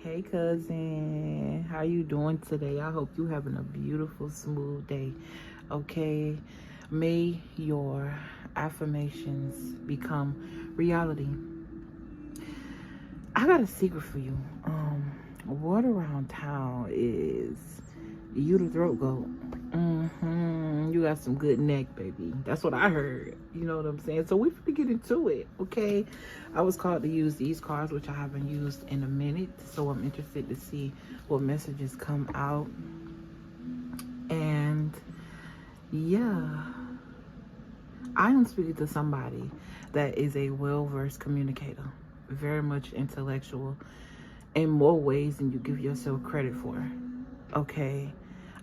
Hey cousin, how you doing today? I hope you having a beautiful, smooth day. Okay, may your affirmations become reality. I got a secret for you. Word around town is you the throat goat. You got some good neck, baby. That's what I heard. You know what I'm saying? So we finna get into it, okay? I was called to use these cards, which I haven't used in a minute. So I'm interested to see what messages come out. And yeah, I am speaking to somebody that is a well-versed communicator, very much intellectual in more ways than you give yourself credit for. Okay,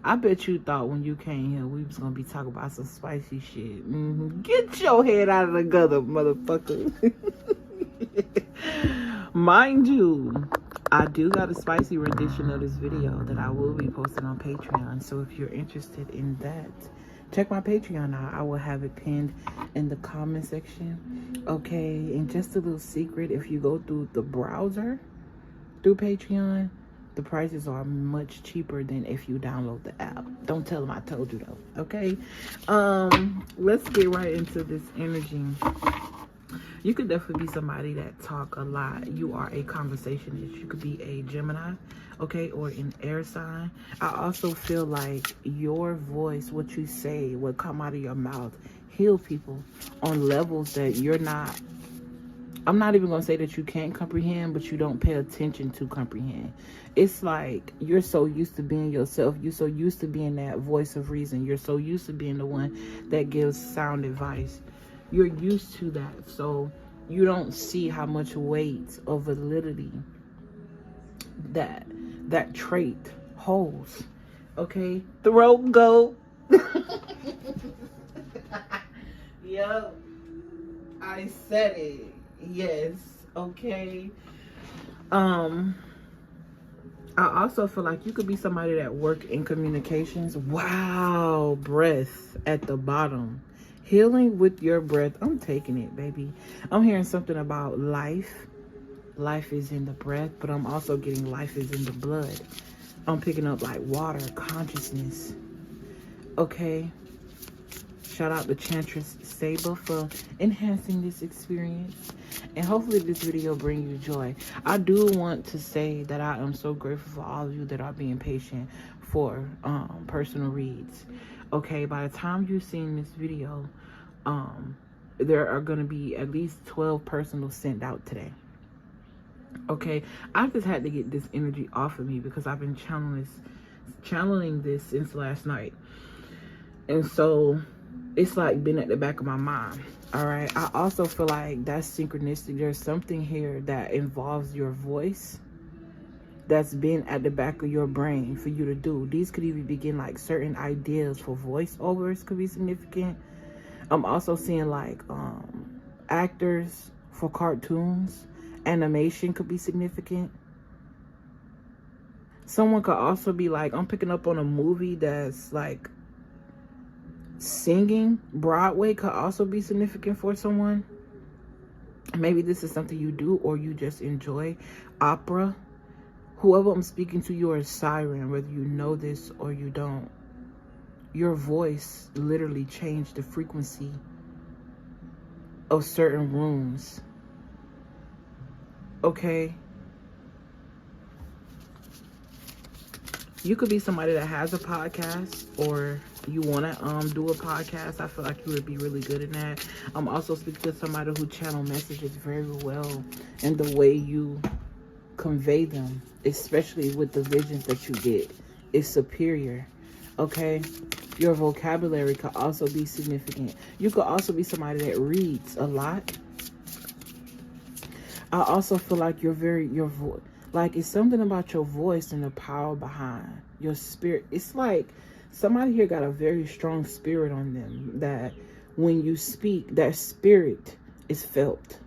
I bet you thought when you came here we was gonna be talking about some spicy shit. Get your head out of the gutter, motherfucker. Mind you, I do got a spicy rendition of this video that I will be posting on Patreon. So if you're interested in that, check my Patreon out. I will have it pinned in the comment section. Okay, and just a little secret, if you go through the browser through Patreon, the prices are much cheaper than if you download the app. Don't tell them I told you though, okay? Let's get right into this energy. You could definitely be somebody that talk a lot. You are a conversationist. You could be a Gemini, okay, or an air sign. I also feel like your voice, what you say, what come out of your mouth, heal people on levels that you're not. I'm not even going to say that you can't comprehend, but you don't pay attention to comprehend. It's like you're so used to being yourself. You're so used to being that voice of reason. You're so used to being the one that gives sound advice. You're used to that. So you don't see how much weight or validity that trait holds. Okay? Throat goat. Yo, I said it. Yes, okay. I also feel like you could be somebody that work in communications. Wow, breath at the bottom. Healing with your breath. I'm taking it, baby. I'm hearing something about life. Life is in the breath, but I'm also getting life is in the blood. I'm picking up like water, consciousness. Okay. Shout out to Chantress Saber for enhancing this experience. And hopefully this video brings you joy. I do want to say that I am so grateful for all of you that are being patient for personal reads. Okay, by the time you've seen this video, there are going to be at least 12 personals sent out today. Okay, I just had to get this energy off of me because I've been channeling this since last night. And so it's like been at the back of my mind. All right, I also feel like that's synchronistic. There's something here that involves your voice that's been at the back of your brain for you to do. These could even begin like certain ideas for voiceovers could be significant. I'm also seeing like actors for cartoons. Animation could be significant. Someone could also be like, I'm picking up on a movie that's like singing. Broadway could also be significant for someone. Maybe this is something you do or you just enjoy. Opera. Whoever I'm speaking to, you're a siren, whether you know this or you don't. Your voice literally changed the frequency of certain rooms. Okay? You could be somebody that has a podcast or you want to do a podcast. I feel like you would be really good in that. I'm also speaking to somebody who channel messages very well, and the way you convey them, especially with the visions that you get, is superior. Okay? Your vocabulary could also be significant. You could also be somebody that reads a lot. I also feel like like it's something about your voice and the power behind your spirit. It's like somebody here got a very strong spirit on them that when you speak, that spirit is felt.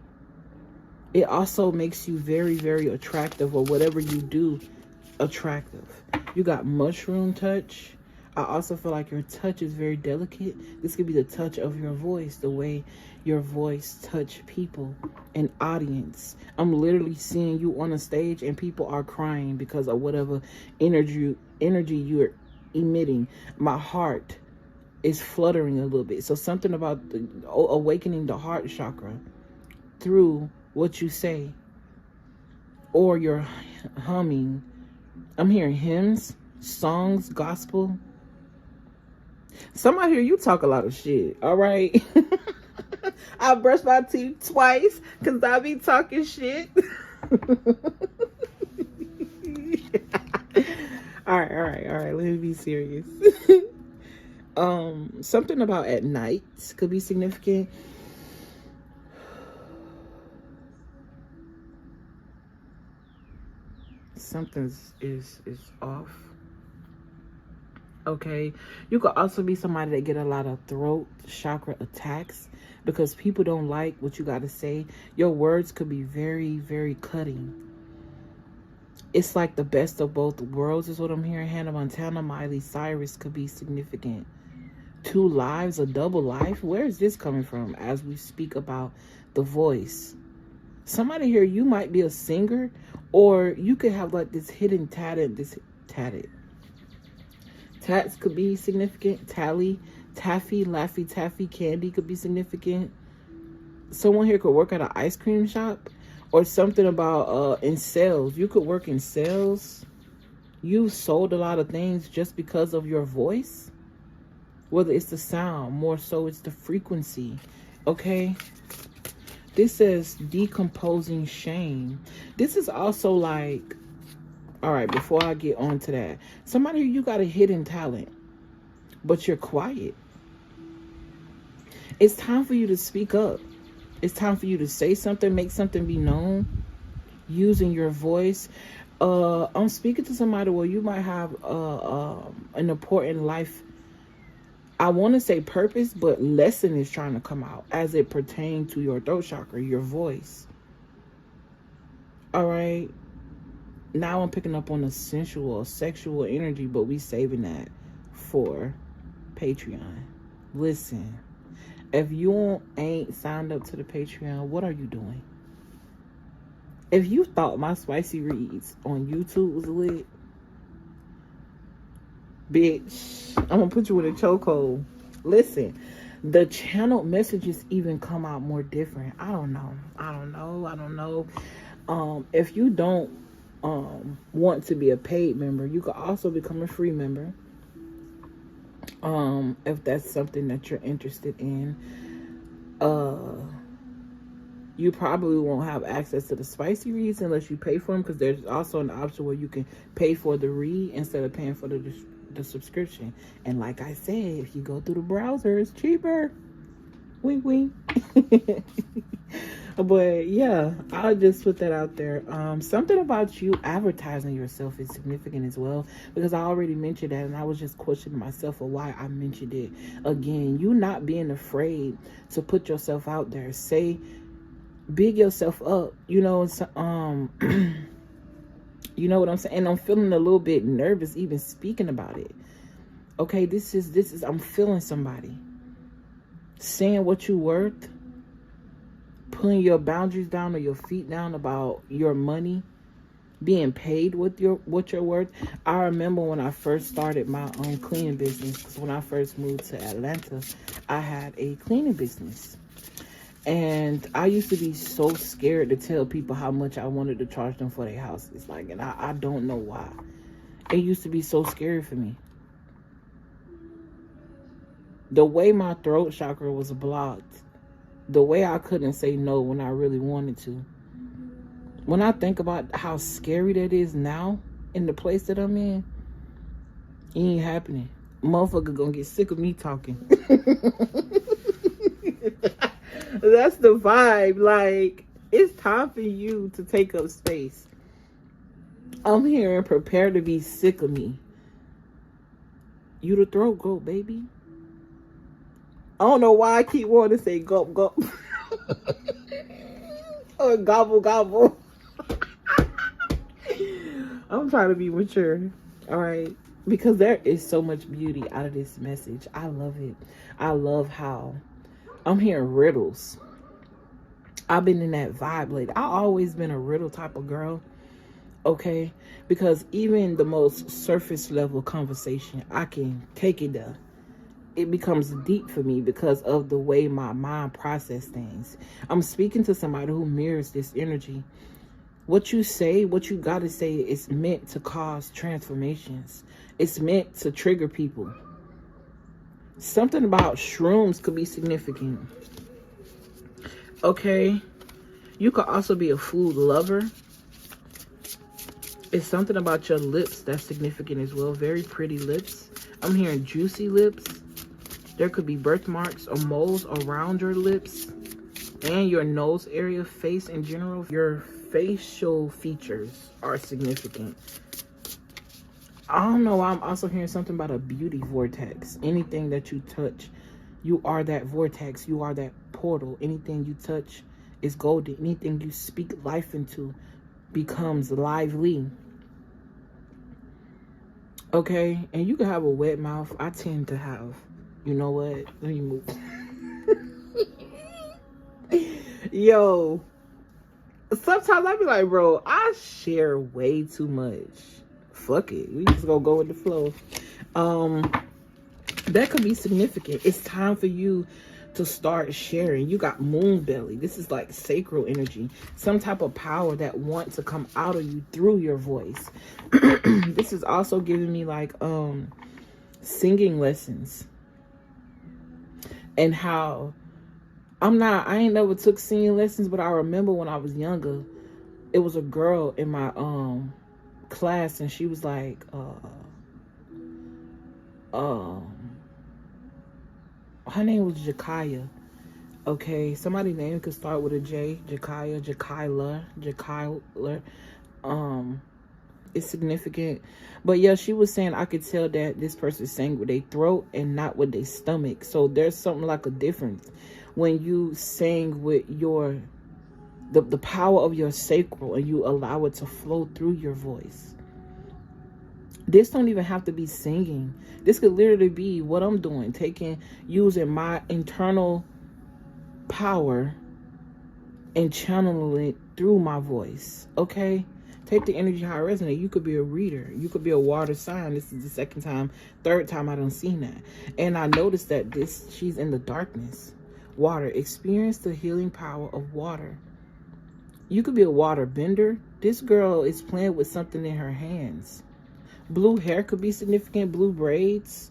It also makes you very, very attractive, or whatever you do, attractive. You got mushroom touch. I also feel like your touch is very delicate. This could be the touch of your voice, the way your voice touch people, an audience. I'm literally seeing you on a stage and people are crying because of whatever energy you're emitting. My heart is fluttering a little bit. So something about awakening the heart chakra through what you say or your humming. I'm hearing hymns, songs, gospel. Somebody here, you talk a lot of shit, all right? I brush my teeth twice because I be talking shit. All right. Let me be serious. Something about at night could be significant. Something is off. Okay, you could also be somebody that get a lot of throat chakra attacks because people don't like what you got to say. Your words could be very, very cutting. It's like the best of both worlds is what I'm hearing. Hannah Montana, Miley Cyrus could be significant. 2 lives, a double life. Where is this coming from as we speak about the voice? Somebody here, you might be a singer, or you could have like this hidden talent, Tats could be significant. Taffy, Laffy Taffy, Candy could be significant. Someone here could work at an ice cream shop, or something about in sales. You could work in sales. You sold a lot of things just because of your voice. Whether it's the sound, more so it's the frequency. Okay. This says decomposing shame. This is also like, all right, before I get on to that, somebody, you got a hidden talent, but you're quiet. It's time for you to speak up. It's time for you to say something, make something be known, using your voice. I'm speaking to somebody where you might have an important life, I want to say purpose, but lesson is trying to come out as it pertains to your throat chakra, your voice. All right. Now I'm picking up on the sensual, sexual energy, but we saving that for Patreon. Listen, if you ain't signed up to the Patreon, what are you doing? If you thought my spicy reads on YouTube was lit, bitch, I'm gonna put you in a chokehold. Listen, the channel messages even come out more different. I don't know. If you don't want to be a paid member, you could also become a free member. If that's something that you're interested in. You probably won't have access to the spicy reads unless you pay for them, because there's also an option where you can pay for the read instead of paying for the subscription. And like I said, if you go through the browser, it's cheaper. Wink wink. But yeah, I'll just put that out there. Something about you advertising yourself is significant as well, because I already mentioned that, and I was just questioning myself of why I mentioned it again. You not being afraid to put yourself out there. Say, big yourself up. You know, it's, you know what I'm saying? And I'm feeling a little bit nervous even speaking about it. Okay, this is I'm feeling somebody saying what you worth, putting your boundaries down or your feet down about your money, being paid with what you're worth. I remember when I first started my own cleaning business, because when I first moved to Atlanta, I had a cleaning business. And I used to be so scared to tell people how much I wanted to charge them for their houses. Like, and I don't know why. It used to be so scary for me. The way my throat chakra was blocked, the way I couldn't say no when I really wanted to. When I think about how scary that is now in the place that I'm in, it ain't happening. Motherfucker gonna get sick of me talking. That's the vibe. Like, it's time for you to take up space. I'm here and prepare to be sick of me. You the throat goat, baby. I don't know why I keep wanting to say gulp, gulp. Or gobble, gobble. I'm trying to be mature. All right. because there is so much beauty out of this message. I love it. I love how I'm hearing riddles. I've been in that vibe lately. I've always been a riddle type of girl. Okay, because even the most surface level conversation, I can take it there. It becomes deep for me because of the way my mind process things. I'm speaking to somebody who mirrors this energy. What you say, what you gotta say, is meant to cause transformations. It's meant to trigger people. Something about shrooms could be significant. Okay, you could also be a food lover. It's something about your lips that's significant as well. Very pretty lips. I'm hearing juicy lips. There could be birthmarks or moles around your lips and your nose area, face in general. Your facial features are significant. I don't know. I'm also hearing something about a beauty vortex. Anything that you touch, you are that vortex. You are that portal. Anything you touch is golden. Anything you speak life into becomes lively. Okay, and you can have a wet mouth. I tend to have, you know what, let me move. Yo, sometimes I be like, bro, I share way too much. Fuck it, we just gonna go with the flow. That could be significant. It's time for you to start sharing. You got moon belly. This is like sacral energy, some type of power that wants to come out of you through your voice. This is also giving me like singing lessons, and how I ain't never took singing lessons, but I remember when I was younger, it was a girl in my class, and she was like her name was Jakaya. Okay, somebody's name could start with a J. Jakaya, Jakayla. It's significant. But yeah, she was saying I could tell that this person sang with their throat and not with their stomach. So there's something like a difference when you sing with your the power of your sacral and you allow it to flow through your voice. This don't even have to be singing. This could literally be what I'm doing, using my internal power and channeling it through my voice. Okay, take the energy how it resonates. You could be a reader. You could be a water sign. This is the third time I done seen that. And I noticed that she's in the darkness. Water. Experience the healing power of water. You could be a water bender. This girl is playing with something in her hands. Blue hair could be significant. Blue braids.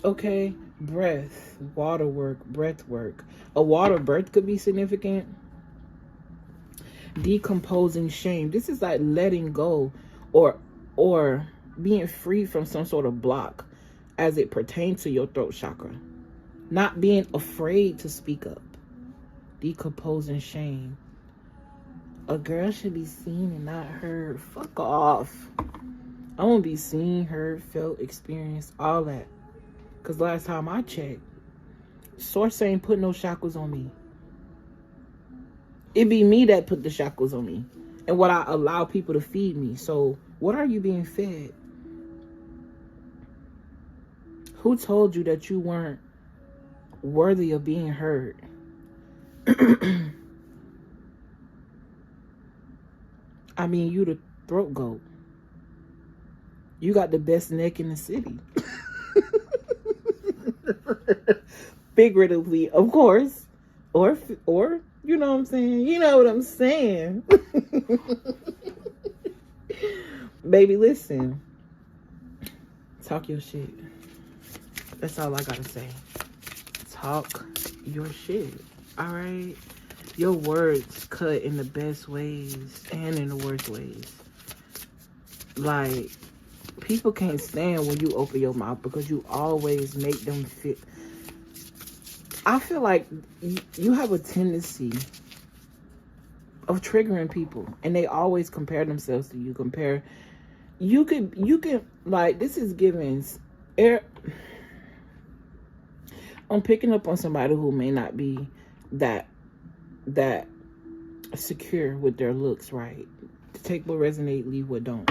Okay. Breath. Water work. Breath work. A water birth could be significant. Decomposing shame. This is like letting go or being free from some sort of block as it pertains to your throat chakra. Not being afraid to speak up. Decomposing shame. A girl should be seen and not heard. Fuck off. I want to be seen, heard, felt, experienced, all that. Because last time I checked, Source ain't put no shackles on me. It be me that put the shackles on me. And what I allow people to feed me. So, what are you being fed? Who told you that you weren't worthy of being heard? I mean, you the throat goat. You got the best neck in the city. Figuratively, of course. Or you know what I'm saying? You know what I'm saying. Baby, listen. Talk your shit. That's all I gotta say. Talk your shit. Alright? Your words cut in the best ways and in the worst ways. Like, people can't stand when you open your mouth because you always make them fit. I feel like you have a tendency of triggering people, and they always compare themselves to you. You can like, this is giving I'm picking up on somebody who may not be that secure with their looks, right? Take what resonate, leave what don't.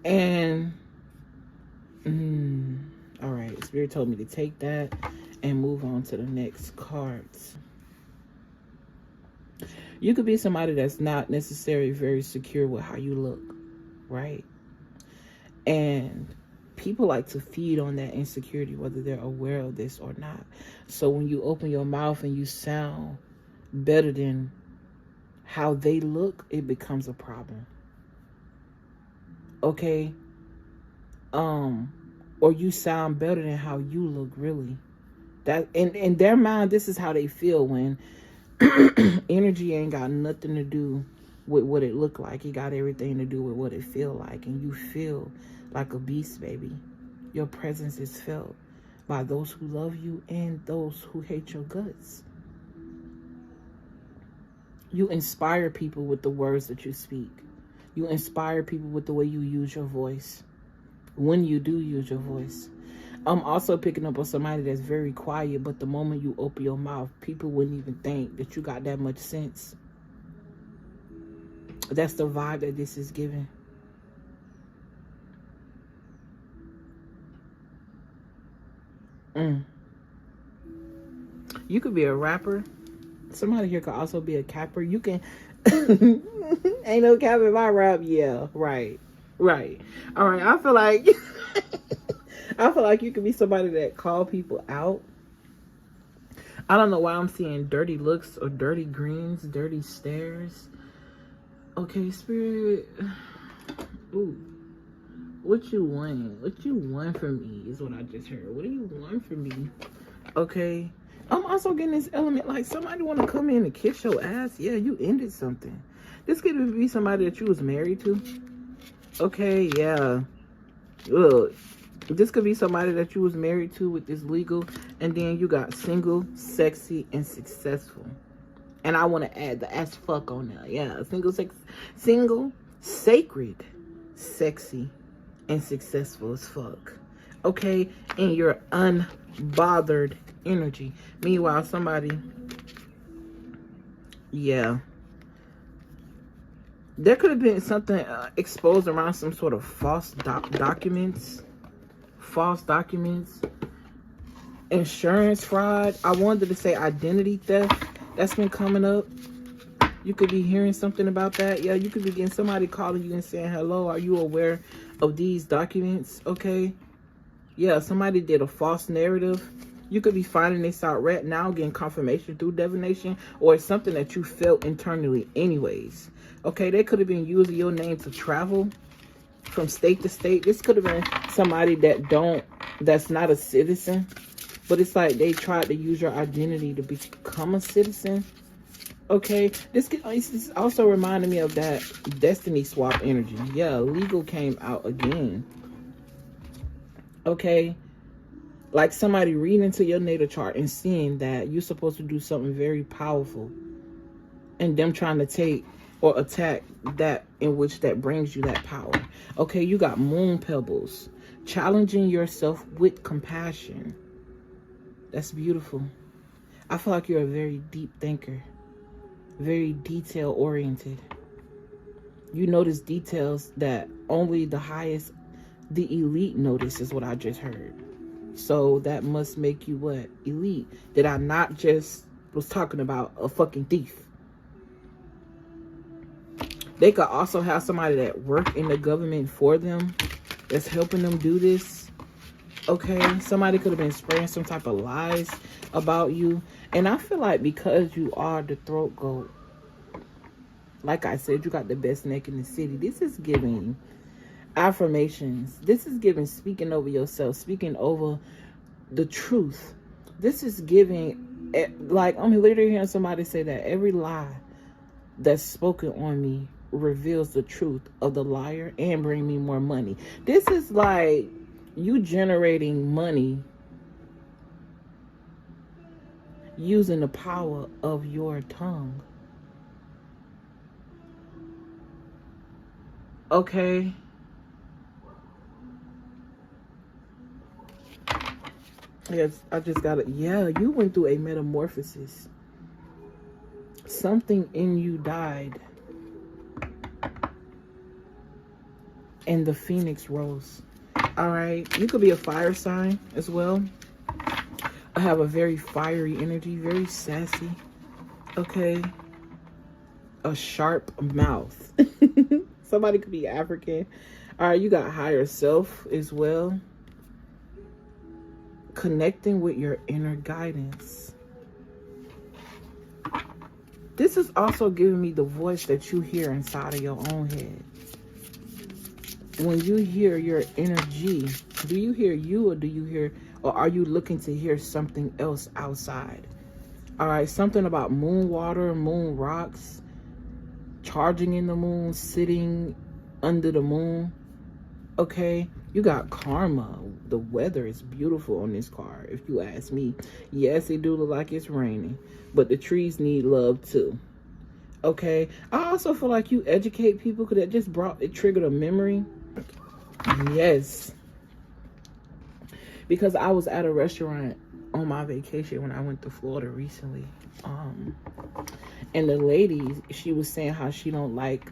And all right, Spirit told me to take that and move on to the next cards. You could be somebody that's not necessarily very secure with how you look, right? And people like to feed on that insecurity, whether they're aware of this or not. So when you open your mouth and you sound better than how they look, it becomes a problem. Okay? Or you sound better than how you look, really. That in their mind, this is how they feel when energy ain't got nothing to do with what it look like. It got everything to do with what it feel like. And you feel like a beast, baby. Your presence is felt by those who love you and those who hate your guts. You inspire people with the words that you speak. You inspire people with the way you use your voice. When you do use your voice. I'm also picking up on somebody that's very quiet, but the moment you open your mouth, people wouldn't even think that you got that much sense. That's the vibe that this is giving. You could be a rapper. Somebody here could also be a capper. You can... Ain't no cap in my rap. Yeah, right. All right, I feel like... I feel like you could be somebody that call people out. I don't know why I'm seeing dirty looks or dirty greens, dirty stares. Okay, Spirit. Ooh. What you want? What you want from me is what I just heard. What do you want from me? Okay. I'm also getting this element like somebody want to come in and kiss your ass. Yeah, you ended something. This could be somebody that you was married to. Okay, yeah. Look. This could be somebody that you was married to with this legal, and then you got single, sexy, and successful. And I want to add the as fuck on there. Yeah, single, sacred, sexy, and successful as fuck. Okay, in your unbothered energy. Meanwhile, somebody, yeah. There could have been something exposed around some sort of false documents. False documents, insurance fraud. I wanted to say identity theft. That's been coming up. You could be hearing something about that. Yeah, you could be getting somebody calling you and saying, hello, are you aware of these documents? Okay. Yeah, somebody did a false narrative. You could be finding this out right now, getting confirmation through divination, or it's something that you felt internally anyways. Okay, they could have been using your name to travel from state to state. This could have been somebody that's not a citizen, but it's like they tried to use your identity to become a citizen. Okay, this also reminded me of that destiny swap energy. Yeah, legal came out again. Okay, like somebody reading into your natal chart and seeing that you're supposed to do something very powerful, and them trying to take or attack that in which that brings you that power. Okay, you got moon pebbles. Challenging yourself with compassion. That's beautiful. I feel like you're a very deep thinker. Very detail oriented. You notice details that only the highest, the elite notice is what I just heard. So that must make you what? Elite. That I not just was talking about a fucking thief. They could also have somebody that work in the government for them, that's helping them do this. Okay, somebody could have been spraying some type of lies about you. And I feel like because you are the throat goat, like I said, you got the best neck in the city. This is giving affirmations. This is giving speaking over yourself, speaking over the truth. This is giving, like, I'm literally hearing somebody say that every lie that's spoken on me reveals the truth of the liar and bring me more money. This is like you generating money using the power of your tongue. Okay. Yes, I just got it. Yeah, you went through a metamorphosis. Something in you died. and the Phoenix Rose. All right, you could be a fire sign as well. I have a very fiery energy, very sassy. Okay, a sharp mouth. Somebody could be African. All right, you got higher self as well. Connecting with your inner guidance. This is also giving me the voice that you hear inside of your own head. When you hear your energy, do you hear you, or do you hear, or are you looking to hear something else outside? All right, something about moon water, moon rocks, charging in the moon, sitting under the moon. Okay, you got karma. The weather is beautiful on this card, if you ask me. Yes, it do look like it's raining, but the trees need love too. Okay, I also feel like you educate people, because it triggered a memory. Yes, because I was at a restaurant on my vacation when I went to Florida recently, and the lady, she was saying how she don't like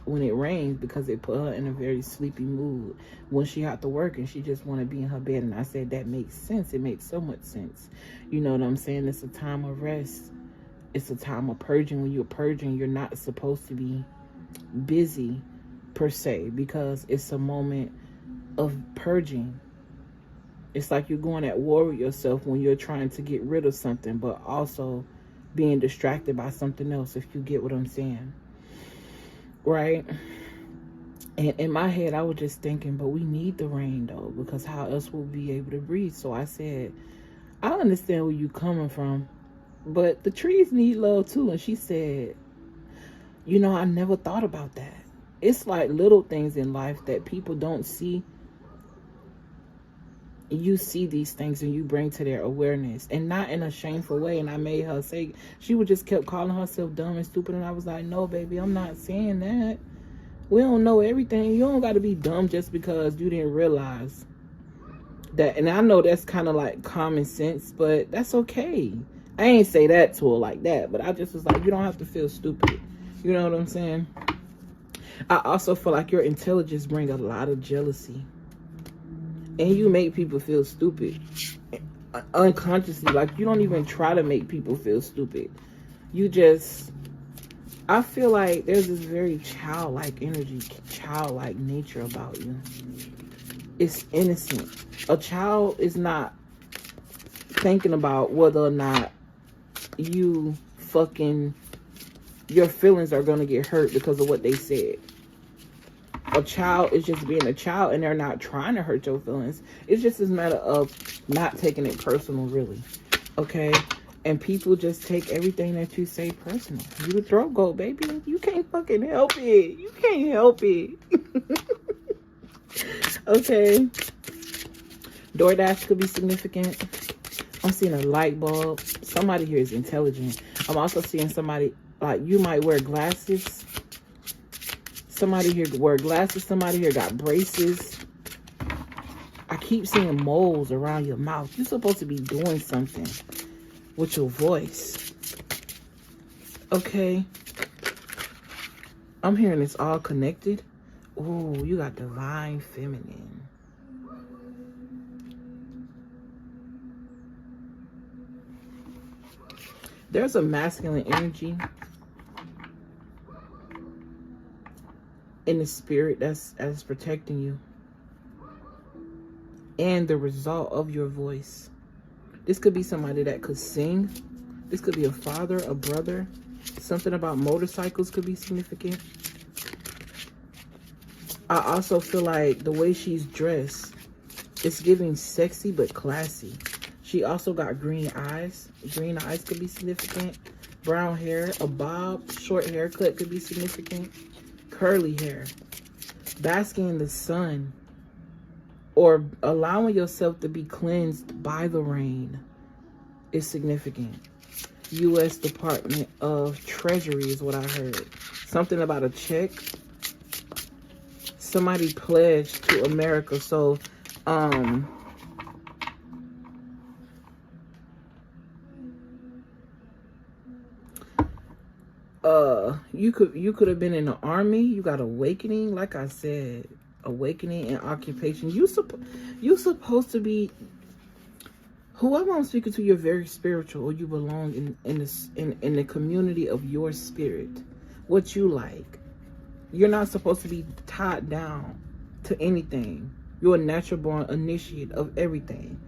when it rains because it put her in a very sleepy mood when she had to work, and she just want to be in her bed. And I said, that makes sense. It makes so much sense. You know what I'm saying? It's a time of rest. It's a time of purging. When you're purging, you're not supposed to be busy per se, because it's a moment of purging. It's like you're going at war with yourself when you're trying to get rid of something, but also being distracted by something else, if you get what I'm saying. Right? And in my head, I was just thinking, but we need the rain though, because how else will we be able to breathe? So I said, I understand where you coming from, but the trees need love too. And she said, you know, I never thought about that. It's like little things in life that people don't see. You see these things and you bring to their awareness, and not in a shameful way. And I made her say, she would just kept calling herself dumb and stupid. And I was like, no, baby, I'm not saying that. We don't know everything. You don't got to be dumb just because you didn't realize that. And I know that's kind of like common sense, but that's okay. I ain't say that to her like that, but I just was like, you don't have to feel stupid. You know what I'm saying? I also feel like your intelligence brings a lot of jealousy. And you make people feel stupid unconsciously. Like, you don't even try to make people feel stupid. You just, I feel like there's this very childlike energy, childlike nature about you. It's innocent. A child is not thinking about whether or not your feelings are going to get hurt because of what they said. A child is just being a child, and they're not trying to hurt your feelings. It's just a matter of not taking it personal, really. Okay? And people just take everything that you say personal. You a throat goat, baby. You can't fucking help it. You can't help it. Okay? DoorDash could be significant. I'm seeing a light bulb. Somebody here is intelligent. I'm also seeing somebody, like, you might wear glasses. Somebody here wear glasses. Somebody here got braces. I keep seeing moles around your mouth. You're supposed to be doing something with your voice. Okay. I'm hearing it's all connected. Ooh, you got divine feminine. There's a masculine energy in the spirit that's protecting you, and the result of your voice. This could be somebody that could sing. This could be a father, a brother. Something about motorcycles could be significant. I also feel like the way she's dressed, it's giving sexy but classy. She also got green eyes. Green eyes could be significant. Brown hair, a bob, short haircut could be significant. Curly hair. Basking in the sun, or allowing yourself to be cleansed by the rain, is significant. U.S. Department of Treasury is what I heard. Something about a check. Somebody pledged to America. So, you could have been in the army. You got awakening. Like I said, awakening and occupation. You supposed to be, whoever I'm speaking to, you're very spiritual, or you belong in the community of your spirit, what you like. You're not supposed to be tied down to anything. You're a natural born initiate of everything,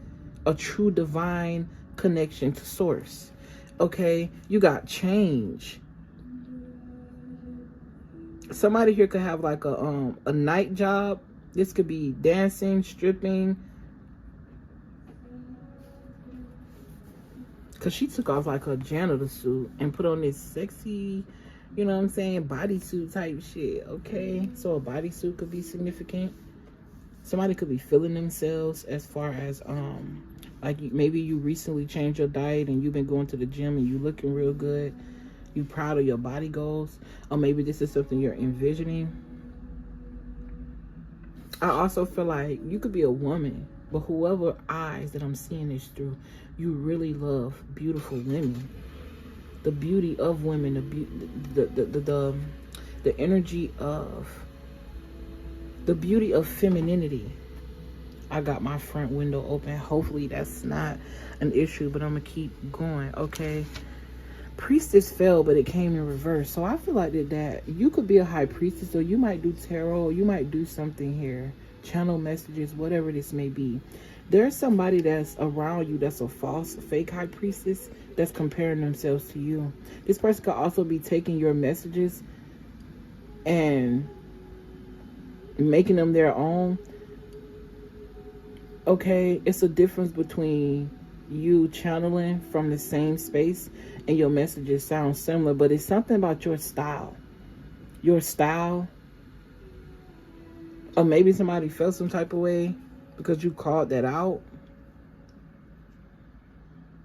a true divine connection to source. Okay, you got change. Somebody here could have like a night job. This could be dancing, stripping. Cause she took off like her janitor suit and put on this sexy, you know what I'm saying, bodysuit type shit. Okay, so a bodysuit could be significant. Somebody could be feeling themselves, as far as like maybe you recently changed your diet and you've been going to the gym and you looking real good. You proud of your body goals, or maybe this is something you're envisioning. I also feel like you could be a woman, but whoever eyes that I'm seeing this through, you really love beautiful women, the beauty of women, the energy of, the beauty of femininity. I got my front window open. Hopefully that's not an issue, but I'm gonna keep going. Okay. Priestess fell, but it came in reverse. So I feel like that you could be a high priestess, or you might do tarot, or you might do something here, channel messages, whatever this may be. There's somebody that's around you that's a false, fake high priestess that's comparing themselves to you. This person could also be taking your messages and making them their own. Okay, it's a difference between you channeling from the same space and your messages sound similar, but it's something about your style. Your style. Or maybe somebody felt some type of way because you called that out.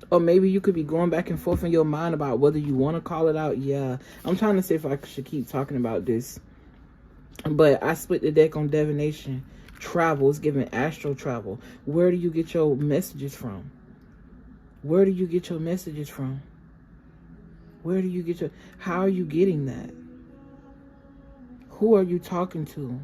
Or maybe you could be going back and forth in your mind about whether you want to call it out. Yeah, I'm trying to see if I should keep talking about this. But I split the deck on divination. Travel is giving astral travel. Where do you get your messages from? Where do you get your messages from? Where do you get your... How are you getting that? Who are you talking to?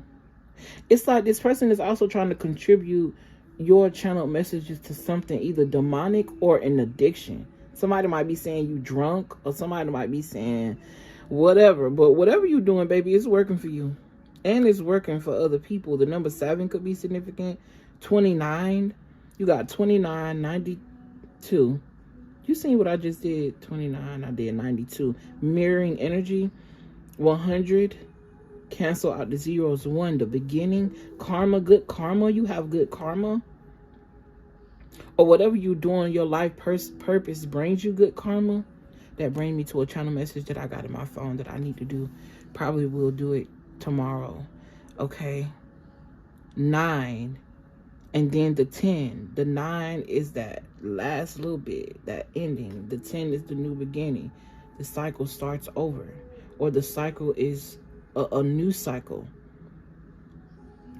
It's like this person is also trying to contribute your channel messages to something either demonic or an addiction. Somebody might be saying you drunk, or somebody might be saying whatever. But whatever you're doing, baby, it's working for you. And it's working for other people. The number 7 could be significant. 29. You got 29, 92. You seen what I just did? 29, I did 92. Mirroring energy. 100. Cancel out the zeros. 1, the beginning. Karma, good karma. You have good karma. Or whatever you're doing, your life purpose brings you good karma. That brings me to a channel message that I got in my phone that I need to do. Probably will do it tomorrow. Okay. 9. And then the 10. The 9 is that last little bit, that ending. The 10 is the new beginning. The cycle starts over. Or the cycle is a new cycle.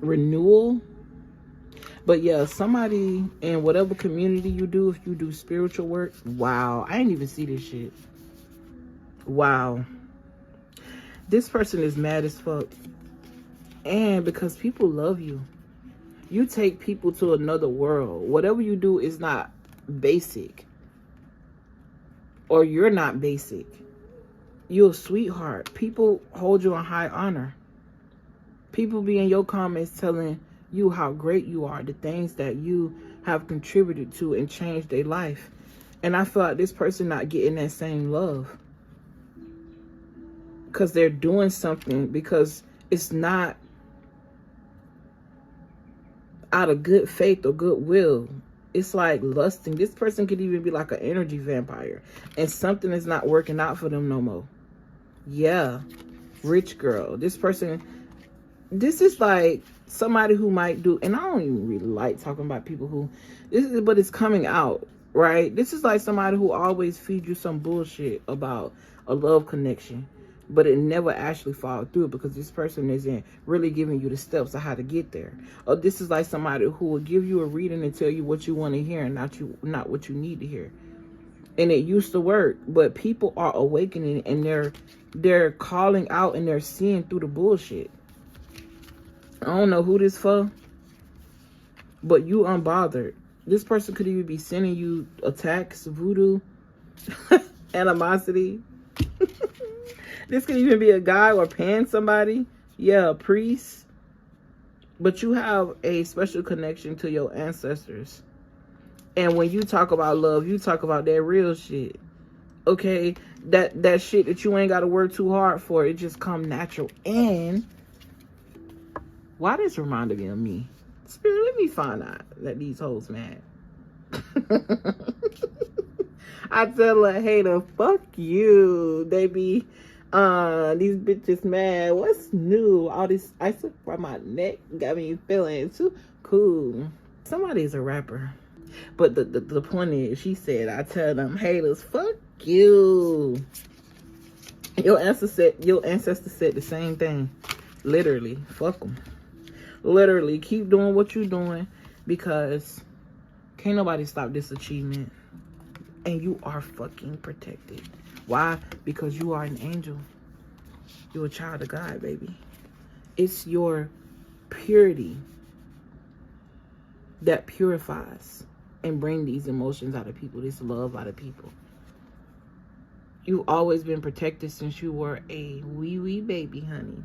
Renewal. But yeah, somebody in whatever community you do, if you do spiritual work, wow, I didn't even see this shit. Wow. This person is mad as fuck. And because people love you. You take people to another world. Whatever you do is not basic. Or you're not basic. You're a sweetheart. People hold you in high honor. People be in your comments telling you how great you are. The things that you have contributed to and changed their life. And I feel like this person not getting that same love. Because they're doing something. Because it's not out of good faith or goodwill. It's like lusting. This person could even be like an energy vampire. And something is not working out for them no more. Yeah. Rich girl. This person, this is like somebody who might do, and I don't even really like talking about people who, this is, but it's coming out, right? This is like somebody who always feeds you some bullshit about a love connection. But it never actually followed through because this person isn't really giving you the steps of how to get there. Or this is like somebody who will give you a reading and tell you what you want to hear and not what you need to hear. And it used to work, but people are awakening and they're calling out and they're seeing through the bullshit. I don't know who this for, but you unbothered. This person could even be sending you attacks, voodoo, animosity. This could even be a guy or paying somebody. Yeah, a priest. But you have a special connection to your ancestors. And when you talk about love, you talk about that real shit. Okay? That shit that you ain't got to work too hard for. It just come natural. And why this reminded me of me? Spirit, let me find out that these hoes mad. I tell a hater, fuck you. They be, these bitches mad. What's new? All this ice from my neck got me feeling too cool. Somebody's a rapper. But the point is, she said, I tell them haters, fuck you. Your ancestor said the same thing. Literally, fuck them. Literally, keep doing what you're doing, because can't nobody stop this achievement. And you are fucking protected. Why? Because you are an angel. You're a child of God, baby. It's your purity that purifies and bring these emotions out of people, this love out of people. You've always been protected since you were a wee baby, honey.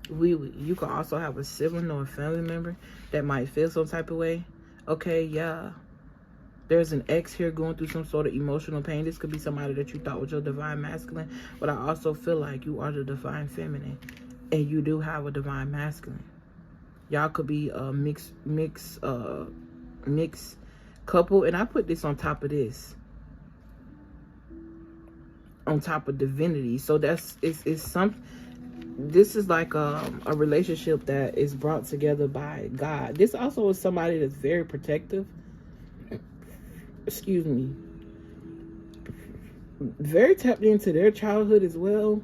You can also have a sibling or a family member that might feel some type of way. Okay, yeah. There's an ex here going through some sort of emotional pain. This could be somebody that you thought was your divine masculine. But I also feel like you are the divine feminine. And you do have a divine masculine. Y'all could be a mixed couple. And I put this on top of this. On top of divinity. So it's something. This is like a relationship that is brought together by God. This also is somebody that's very protective. Excuse me. Very tapped into their childhood as well.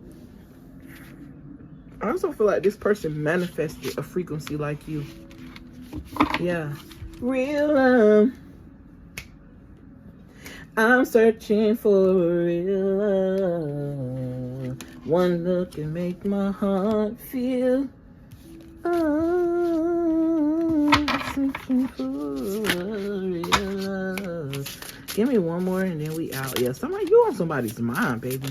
I also feel like this person manifested a frequency like you. Yeah. Real love. I'm searching for real love. One look can make my heart feel. Oh, searching for real love. Give me one more and then we out. Yeah, you on somebody's mind, baby.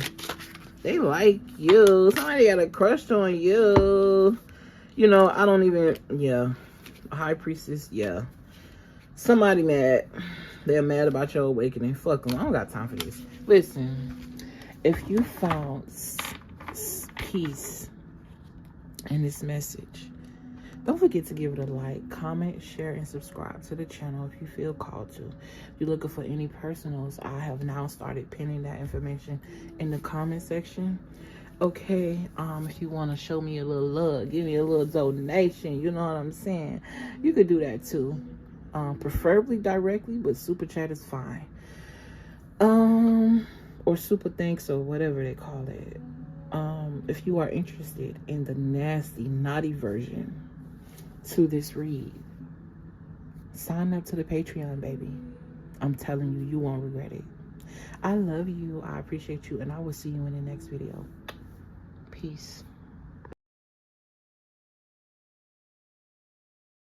They like you. Somebody got a crush on you. You know, I don't even, yeah. A high priestess, yeah. Somebody mad. They're mad about your awakening. Fuck them. I don't got time for this. Listen, if you found peace in this message, don't forget to give it a like, comment, share, and subscribe to the channel if you feel called to. If you're looking for any personals, I have now started pinning that information in the comment section. Okay, if you want to show me a little love, give me a little donation, you know what I'm saying? You could do that too. Preferably directly, but super chat is fine. Or super thanks or whatever they call it. If you are interested in the nasty, naughty version to this read, sign up to the Patreon, baby. I'm telling you, you won't regret it. I love you. I appreciate you. And I will see you in the next video. Peace.